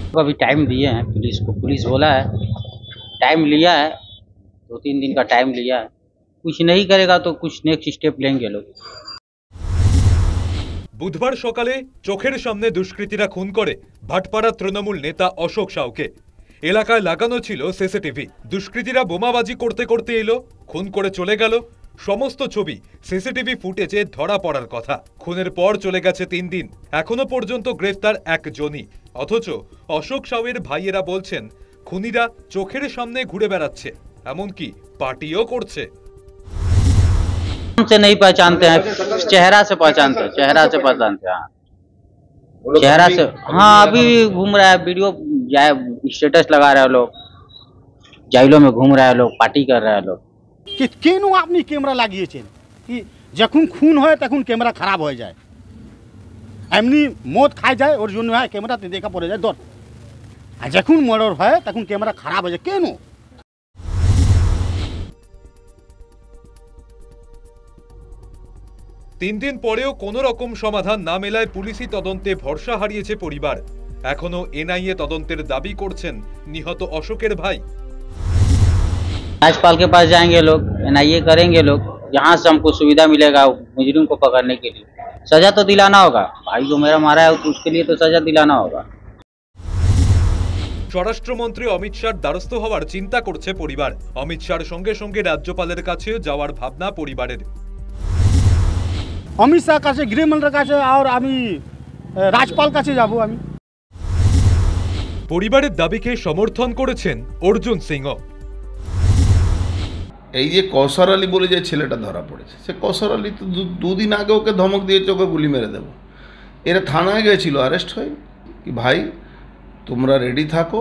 तो अभी टाइम दिए हैं पुलिस को, पुलिस बोला है टाइम लिया है, 2-3 दिन का टाइम लिया है, कुछ नहीं करेगा तो कुछ नेक्स्ट स्टेप लेंगे लोग। বুধবার সকালে চোখের সামনে দুষ্কৃতীরা খুন করে ভাটপাড়া তৃণমূল নেতা অশোক সাউকে। এলাকায় লাগানো ছিল সিসিটিভি। দুষ্কৃতীরা বোমাবাজি করতে করতে এলো, খুন করে চলে গেল। সমস্ত ছবি সিসিটিভি ফুটেজে ধরা পড়ার কথা। খুনের পর চলে গেছে 3 দিন, এখনো পর্যন্ত গ্রেফতার একজনই। অথচ অশোক সাউয়ের ভাইয়েরা বলছেন খুনিরা চোখের সামনে ঘুরে বেড়াচ্ছে, এমনকি পার্টিও করছে। से नहीं पहचानते हैं, चेहरा से पहचानते हैं, चेहरा से पहचानते हैं। हाँ, चेहरा से। हाँ, अभी घूम रहा है, वीडियो स्टेटस लगा रहे हैं लोग, जाइलों में घूम रहे हैं लोग, पार्टी कर रहे हैं लोग। कि केन अपनी कैमरा লাগিয়েছেন कि যখন খুন হয় তখন ক্যামেরা খারাপ হয়ে যায়, এমনি মদ খাই যায় ওর জন্য হয় ক্যামেরাতে দেখা পড়ে যায় দর, আর যখন মর্ডার হয় তখন ক্যামেরা খারাপ হয়ে যায় কেন? 3 দিন পরেও কোনো রকম সমাধান না মেলায় পুলিশি তদন্তে ভরসা হারিয়েছে পরিবার। এখনো এনআইএ তদন্তের দাবি করছেন নিহত অশোকের ভাই। राज्यपाल के पास जाएंगे लोग, एनआईए करेंगे लोग, जहाँ से हमको सुविधा मिलेगा मुजरिम को पकड़ने के लिए। सजा तो दिलाना होगा, भाई को मेरा मारा है तो उसके लिए तो सजा दिलाना होगा। স্বরাষ্ট্রমন্ত্রী অমিত শাহর দ্বারস্থ হওয়ার চিন্তা করছে পরিবার। অমিত শাহর সঙ্গে সঙ্গে রাজ্যপালের কাছেও যাওয়ার ভাবনা পরিবারের। অমিত শাহ কাছে, গৃহমন্ত্রীর কাছে, আর আমি রাজ্যপাল কাছে যাব। আমি পরিবারের দাবিকে সমর্থন করেছেন অর্জুন সিংহ। এই যে কৌশর আলী বলে যে ছেলেটা ধরা পড়েছে, সে কৌশর আলী তো 2 দিন আগে ওকে ধমক দিয়েছে ওকে গুলি মেরে দেবো। এরা থানায় গেছিল, অ্যারেস্ট হয় কি ভাই তোমরা রেডি থাকো,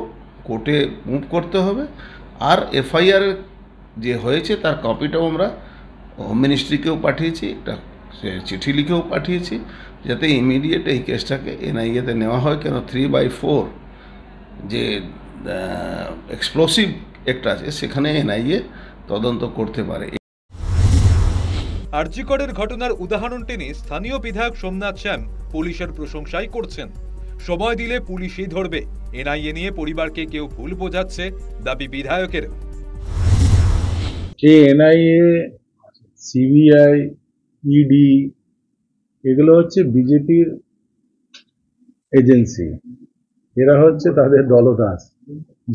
কোর্টে মুভ করতে হবে। আর এফআইআর যে হয়েছে তার কপিটাও আমরা হোম মিনিস্ট্রিকেও পাঠিয়েছি, একটা চিঠি লিখেও পাঠিয়েছি যাতে ইমিডিয়েট এই কেসটাকে এনআইএতে নেওয়া হয়। কেন 3/4 যে এক্সপ্লোসিভ একটা আছে সেখানে এনআইএ তদন্ত করতে পারে। আরজিকরের ঘটনার উদাহরণ টেনে স্থানীয় বিধায়ক সোমনাথ শ্যাম পুলিশের প্রশংসাই করছেন। সময় দিলে পুলিশই ধরবে। এনআইএ নিয়ে পরিবারকে কেউ ভুল বোঝাচ্ছে দাবি বিধায়কের। যে এনআইএ, সিবিআই, ইডি এগুলো হচ্ছে বিজেপির এজেন্সি, এরা হচ্ছে তাদের দলদাস,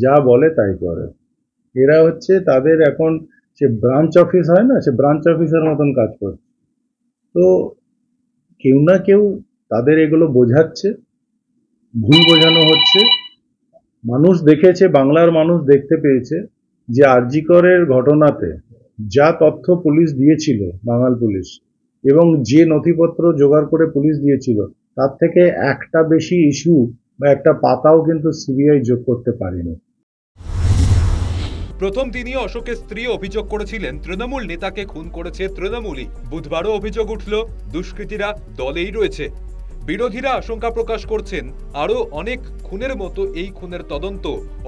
যা বলে তাই করে। এরা হচ্ছে তাদের এখন সে ব্রাঞ্চ অফিস হয় না, সে ব্রাঞ্চ অফিসের মতন কাজ করছে। তো কেউ না কেউ তাদের এগুলো বোঝাচ্ছে, ভুল বোঝানো হচ্ছে। মানুষ দেখেছে, বাংলার মানুষ দেখতে পেয়েছে যে আরজিকরের ঘটনাতে যা তথ্য পুলিশ দিয়েছিল, বাঙাল পুলিশ, এবং যে নথিপত্র জোগাড় করে পুলিশ দিয়েছিল তার থেকে একটা বেশি ইস্যু বা একটা পাতাও কিন্তু সিবিআই যোগ করতে পারেনি। প্রথম দিনই অশোকের স্ত্রী অভিযোগ করেছিলেন তৃণমূল নেতাকে খুন করেছে তৃণমূলই। বুধবারও অভিযোগ উঠল দুষ্কৃতীরা দলেই রয়েছে। বিরোধীরা আশঙ্কা প্রকাশ করছেন আরো অনেক খুনের মতো এই খুনের তদন্ত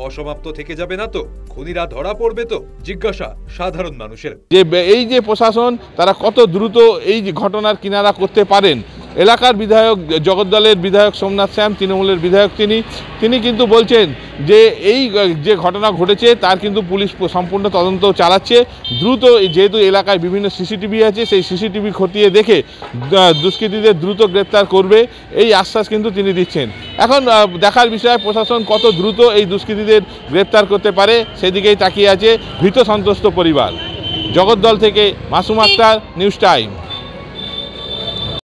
অসমাপ্ত থেকে যাবে না তো? খুনিরা ধরা পড়বে তো? জিজ্ঞাসা সাধারণ মানুষের। যে এই যে প্রশাসন তারা কত দ্রুত এই যে ঘটনার কিনারা করতে পারেন। এলাকার বিধায়ক, জগদ্দলের বিধায়ক সোমনাথ শ্যাম, তৃণমূলের বিধায়ক, তিনি কিন্তু বলছেন যে এই যে ঘটনা ঘটেছে তার কিন্তু পুলিশ সম্পূর্ণ তদন্ত চালাচ্ছে। দ্রুত, যেহেতু এলাকায় বিভিন্ন সিসিটিভি আছে, সেই সিসিটিভি খতিয়ে দেখে দুষ্কৃতীদের দ্রুত গ্রেপ্তার করবে এই আশ্বাস কিন্তু তিনি দিচ্ছেন। এখন দেখার বিষয় প্রশাসন কত দ্রুত এই দুষ্কৃতীদের গ্রেপ্তার করতে পারে সেদিকেই তাকিয়ে আছে ভীত সন্ত্রস্ত পরিবার। জগদ্দল থেকে মাসুম আক্তার, নিউজ টাইম।